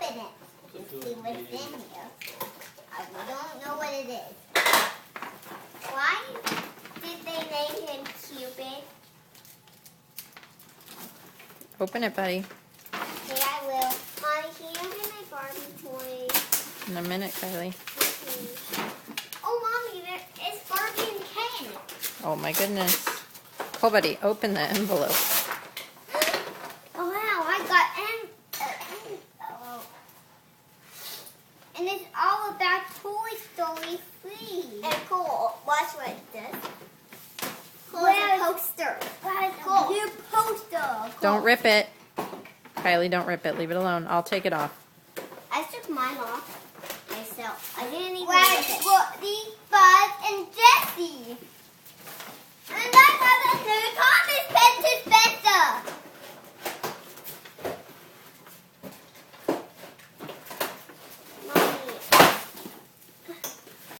open it. Let's see what's in here. I don't know what it is. Why did they name him Cupid? Open it, buddy. Okay, I will. Mommy, can you open my Barbie toy? In a minute, Kylie. Oh, Mommy, there is Barbie and Ken. Oh my goodness. Oh, buddy, open the envelope. Oh, wow, I got and it's all about Toy Story 3. And cool. Watch what this. Where's the poster? Where's the new poster? Don't rip it. Kylie, don't rip it. Leave it alone. I'll take it off. I took mine off myself. I didn't even rip it. Woody, Buzz, and Jessie. And I got the new Thomas Pen Dispenser.